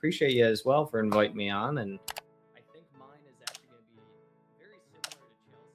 Appreciate you as well for inviting me on. And I think mine is actually going to be very similar to Chelsea.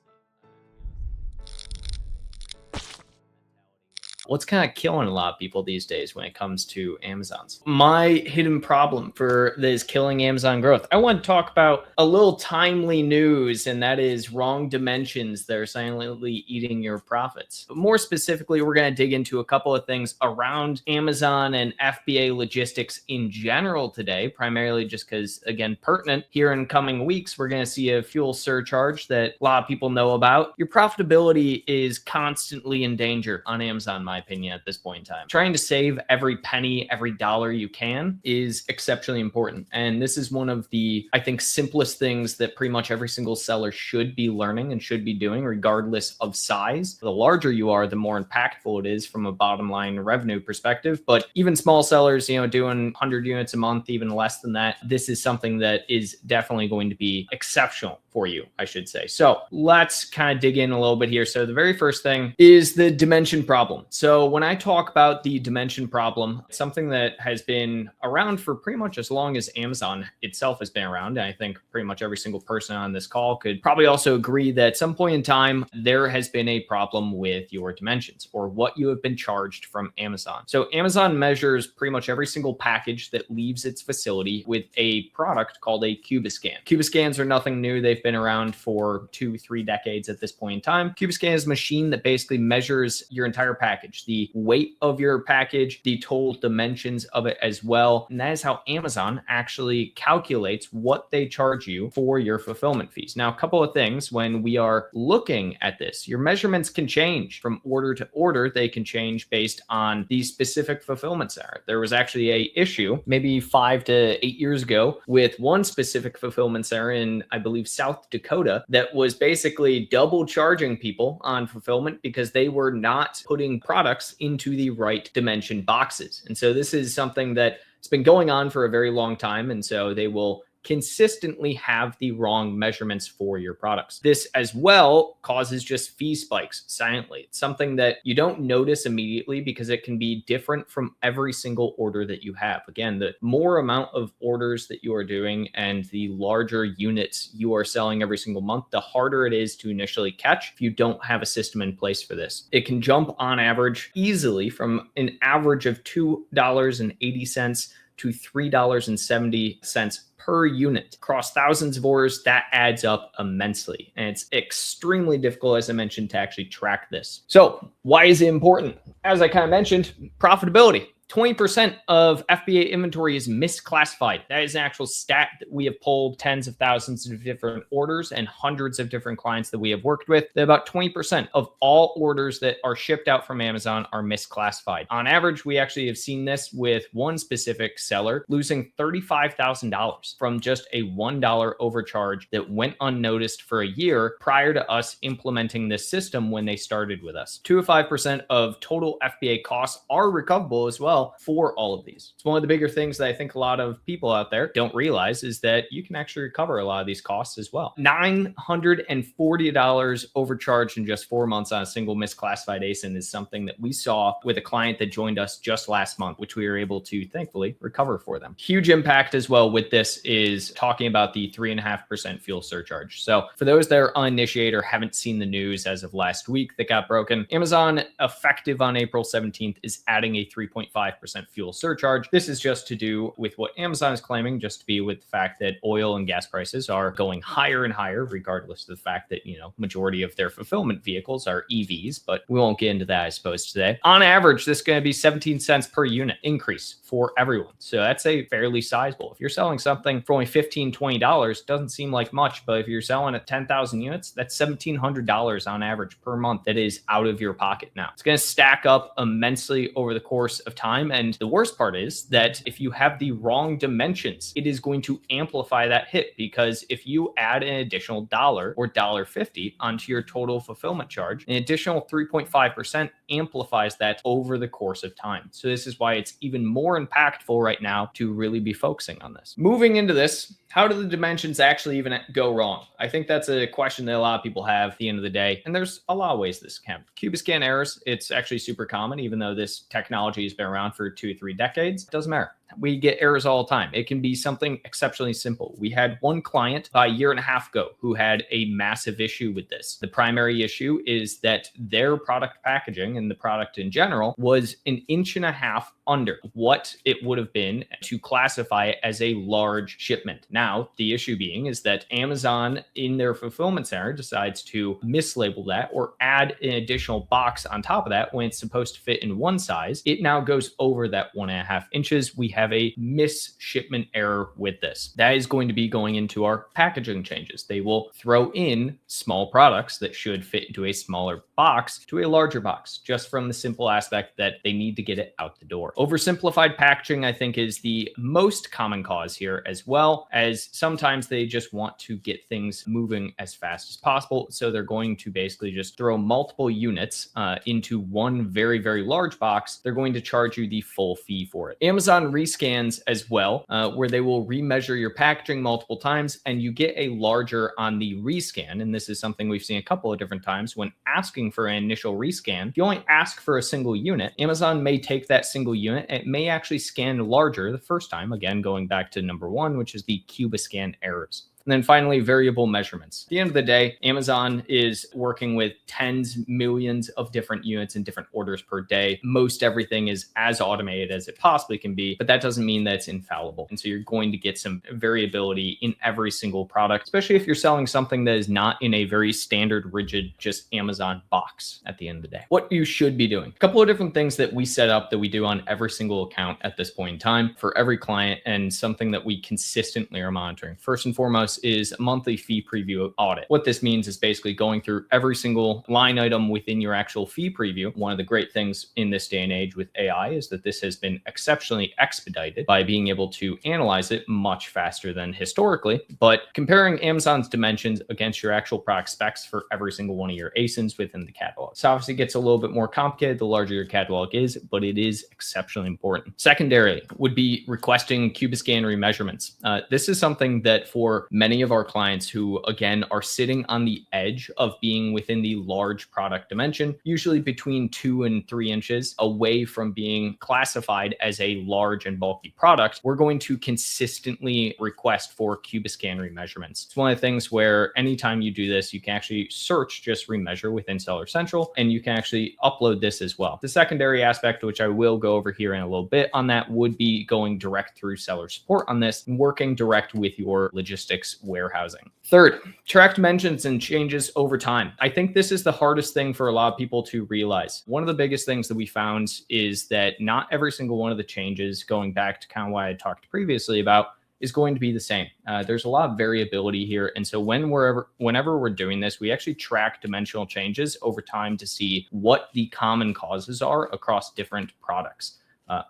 What's kind of killing a lot of people these days when it comes to Amazon's? My hidden problem for this killing Amazon growth. I want to talk about a little timely news, and that is wrong dimensions that are silently eating your profits. But more specifically, we're going to dig into a couple of things around Amazon and FBA logistics in general today, primarily just because, again, pertinent here in coming weeks, we're going to see a fuel surcharge that a lot of people know about. Your profitability is constantly in danger on Amazon, in my opinion, at this point in time. Trying to save every penny, every dollar you can is exceptionally important. And this is one of the, I think, simplest things that pretty much every single seller should be learning and should be doing, regardless of size. The larger you are, the more impactful it is from a bottom line revenue perspective. But even small sellers, doing 100 units a month, even less than that, this is something that is definitely going to be exceptional for you, I should say. So let's kind of dig in a little bit here. So the very first thing is the dimension problem. So when I talk about the dimension problem, it's something that has been around for pretty much as long as Amazon itself has been around. And I think pretty much every single person on this call could probably also agree that at some point in time, there has been a problem with your dimensions or what you have been charged from Amazon. So Amazon measures pretty much every single package that leaves its facility with a product called a Cubiscan. Cubiscans are nothing new. They've been around for 2-3 decades at this point in time. Cubiscan is a machine that basically measures your entire package, the weight of your package, the total dimensions of it as well. And that is how Amazon actually calculates what they charge you for your fulfillment fees. Now, a couple of things when we are looking at this, your measurements can change from order to order. They can change based on the specific fulfillment center. There was actually a issue maybe 5 to 8 years ago with one specific fulfillment center in, I believe, South Dakota that was basically double charging people on fulfillment because they were not putting products into the right dimension boxes. And so this is something that has been going on for a very long time. And so they will consistently have the wrong measurements for your products. This as well causes just fee spikes silently. It's something that you don't notice immediately because it can be different from every single order that you have. Again, the more amount of orders that you are doing and the larger units you are selling every single month, the harder it is to initially catch if you don't have a system in place for this. It can jump on average easily from an average of $2.80 to $3.70 per unit across thousands of orders. That adds up immensely. And it's extremely difficult, as I mentioned, to actually track this. So why is it important? As I kind of mentioned, profitability. 20% of FBA inventory is misclassified. That is an actual stat that we have pulled tens of thousands of different orders and hundreds of different clients that we have worked with. That about 20% of all orders that are shipped out from Amazon are misclassified. On average, we actually have seen this with one specific seller losing $35,000 from just a $1 overcharge that went unnoticed for a year prior to us implementing this system when they started with us. 2 to 5% of total FBA costs are recoverable as well for all of these. It's one of the bigger things that I think a lot of people out there don't realize is that you can actually recover a lot of these costs as well. $940 overcharged in just 4 months on a single misclassified ASIN is something that we saw with a client that joined us just last month, which we were able to thankfully recover for them. Huge impact as well with this is talking about the 3.5% fuel surcharge. So for those that are uninitiated or haven't seen the news as of last week that got broken, Amazon, effective on April 17th, is adding a 3.5% fuel surcharge. This is just to do with what Amazon is claiming, just to be with the fact that oil and gas prices are going higher and higher, regardless of the fact that, majority of their fulfillment vehicles are EVs, but we won't get into that, I suppose, today. On average, this is going to be 17 cents per unit increase for everyone. So that's a fairly sizable. If you're selling something for only $15, $20, doesn't seem like much, but if you're selling at 10,000 units, that's $1,700 on average per month that is out of your pocket now. It's going to stack up immensely over the course of time. And the worst part is that if you have the wrong dimensions, it is going to amplify that hit, because if you add an additional $1 or $1.50 onto your total fulfillment charge, an additional 3.5% amplifies that over the course of time. So this is why it's even more impactful right now to really be focusing on this. Moving into this, how do the dimensions actually even go wrong? I think that's a question that a lot of people have at the end of the day. And there's a lot of ways this can happen. Cubiscan errors, it's actually super common, even though this technology has been around for 2 or 3 decades. It doesn't matter. We get errors all the time. It can be something exceptionally simple. We had one client a year and a half ago who had a massive issue with this. The primary issue is that their product packaging and the product in general was an inch and a half under what it would have been to classify it as a large shipment. Now, the issue being is that Amazon in their fulfillment center decides to mislabel that or add an additional box on top of that when it's supposed to fit in one size. It now goes over that 1.5 inches. We have a misshipment error with this. That is going to be going into our packaging changes. They will throw in small products that should fit into a smaller box to a larger box, just from the simple aspect that they need to get it out the door. Oversimplified packaging, I think, is the most common cause here, as well as sometimes they just want to get things moving as fast as possible. So they're going to basically just throw multiple units into one very, very large box. They're going to charge you the full fee for it. Amazon rescans as well, where they will remeasure your packaging multiple times and you get a larger on the rescan. And this is something we've seen a couple of different times when asking for an initial rescan. If you only ask for a single unit, Amazon may take that single unit. It may actually scan larger the first time, again, going back to number one, which is the Cubiscan errors. And then finally, variable measurements. At the end of the day, Amazon is working with tens, millions of different units and different orders per day. Most everything is as automated as it possibly can be, but that doesn't mean that it's infallible. And so you're going to get some variability in every single product, especially if you're selling something that is not in a very standard, rigid, just Amazon box at the end of the day. What you should be doing. A couple of different things that we set up that we do on every single account at this point in time for every client, and something that we consistently are monitoring. First and foremost is a monthly fee preview audit. What this means is basically going through every single line item within your actual fee preview. One of the great things in this day and age with AI is that this has been exceptionally expedited by being able to analyze it much faster than historically. But comparing Amazon's dimensions against your actual product specs for every single one of your ASINs within the catalog. So obviously it gets a little bit more complicated the larger your catalog is, but it is exceptionally important. Secondarily would be requesting Cubiscan remeasurements. This is something that for many of our clients who, again, are sitting on the edge of being within the large product dimension, usually between 2 and 3 inches away from being classified as a large and bulky product, we're going to consistently request for Cubiscan remeasurements. It's one of the things where anytime you do this, you can actually search just remeasure within Seller Central, and you can actually upload this as well. The secondary aspect, which I will go over here in a little bit on that, would be going direct through seller support on this and working direct with your logistics warehousing. Third, track dimensions and changes over time. I think this is the hardest thing for a lot of people to realize. One of the biggest things that we found is that not every single one of the changes, going back to kind of what I talked previously about, is going to be the same. There's a lot of variability here. And so whenever we're doing this, we actually track dimensional changes over time to see what the common causes are across different products.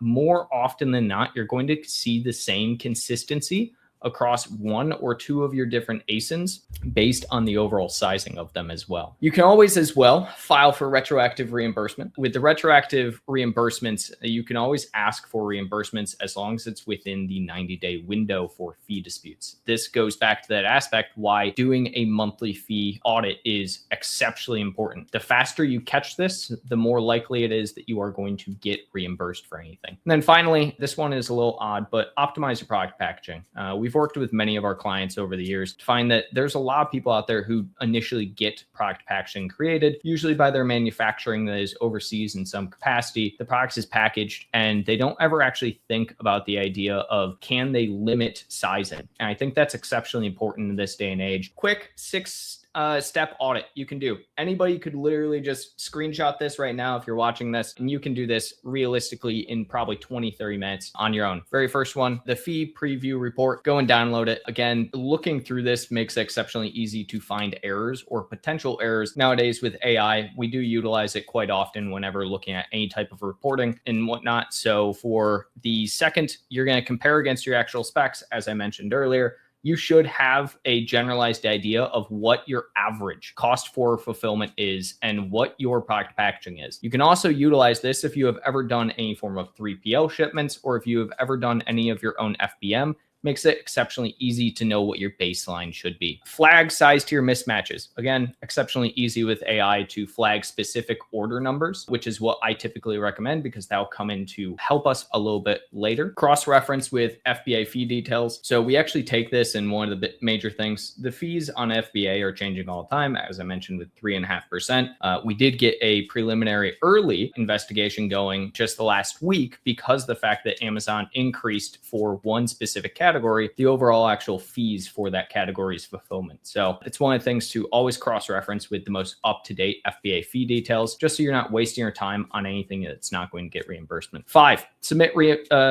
More often than not, you're going to see the same consistency across 1 or 2 of your different ASINs based on the overall sizing of them as well. You can always as well file for retroactive reimbursement. With the retroactive reimbursements, you can always ask for reimbursements as long as it's within the 90-day window for fee disputes. This goes back to that aspect why doing a monthly fee audit is exceptionally important. The faster you catch this, the more likely it is that you are going to get reimbursed for anything. And then finally, this one is a little odd, but optimize your product packaging. We've worked with many of our clients over the years to find that there's a lot of people out there who initially get product packaging created, usually by their manufacturing that is overseas in some capacity. The product is packaged and they don't ever actually think about the idea of, can they limit sizing? And I think that's exceptionally important in this day and age. Quick 6-step audit you can do. Anybody could literally just screenshot this right now if you're watching this, and you can do this realistically in probably 20-30 minutes on your own. Very first one, the fee preview report. Go and download it. Again, looking through this makes it exceptionally easy to find errors or potential errors. Nowadays with AI, we do utilize it quite often whenever looking at any type of reporting and whatnot. So for the second, you're going to compare against your actual specs, as I mentioned earlier. You should have a generalized idea of what your average cost for fulfillment is and what your product packaging is. You can also utilize this if you have ever done any form of 3PL shipments, or if you have ever done any of your own FBM. makes it exceptionally easy to know what your baseline should be. Flag size tier mismatches. Again, exceptionally easy with AI to flag specific order numbers, which is what I typically recommend because that'll come in to help us a little bit later. Cross-reference with FBA fee details. So we actually take this, and one of the major things, the fees on FBA are changing all the time, as I mentioned, with 3.5%. We did get a preliminary early investigation going just the last week because the fact that Amazon increased for one specific category, the overall actual fees for that category's fulfillment. So it's one of the things to always cross-reference with the most up-to-date FBA fee details, just so you're not wasting your time on anything that's not going to get reimbursement. 5, submit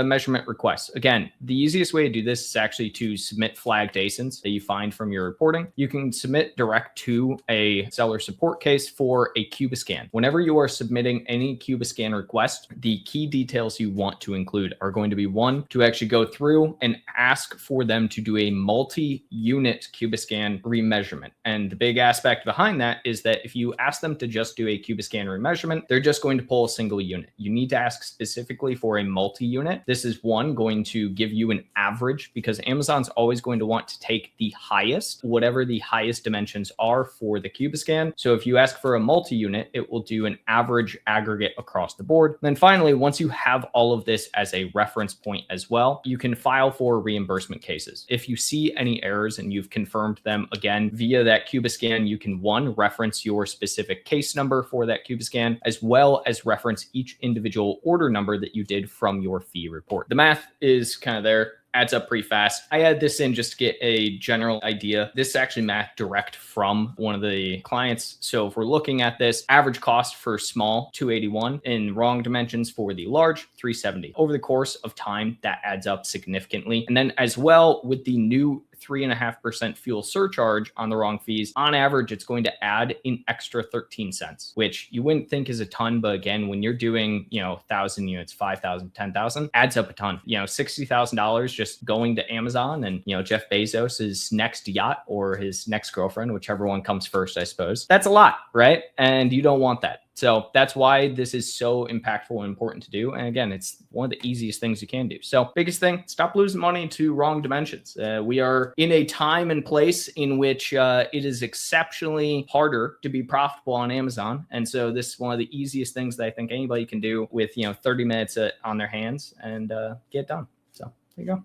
measurement requests. Again, the easiest way to do this is actually to submit flagged ASINs that you find from your reporting. You can submit direct to a seller support case for a Cubiscan. Whenever you are submitting any Cubiscan request, the key details you want to include are going to be, one, to actually go through and ask for them to do a multi-unit Cubiscan remeasurement. And the big aspect behind that is that if you ask them to just do a Cubiscan remeasurement, they're just going to pull a single unit. You need to ask specifically for a multi-unit. This is, one, going to give you an average, because Amazon's always going to want to take the highest, whatever the highest dimensions are for the Cubiscan. So if you ask for a multi-unit, it will do an average aggregate across the board. And then finally, once you have all of this as a reference point as well, you can file for reimbursement cases. If you see any errors and you've confirmed them again via that Cubiscan, you can, one, reference your specific case number for that Cubiscan, as well as reference each individual order number that you did from your fee report. The math is kind of there. Adds up pretty fast. I add this in just to get a general idea. This is actually math direct from one of the clients. So if we're looking at this, average cost for small, 281, in wrong dimensions for the large, 370. Over the course of time, that adds up significantly. And then as well, with the new 3.5% fuel surcharge on the wrong fees, on average, it's going to add an extra 13 cents, which you wouldn't think is a ton. But again, when you're doing, 1,000 units, 5,000, 10,000, adds up a ton. $60,000 just going to Amazon and, Jeff Bezos's next yacht or his next girlfriend, whichever one comes first, I suppose. That's a lot, right? And you don't want that. So that's why this is so impactful and important to do. And again, it's one of the easiest things you can do. So biggest thing, stop losing money to wrong dimensions. We are in a time and place in which it is exceptionally harder to be profitable on Amazon. And so this is one of the easiest things that I think anybody can do with, 30 minutes on their hands and get it done. So there you go.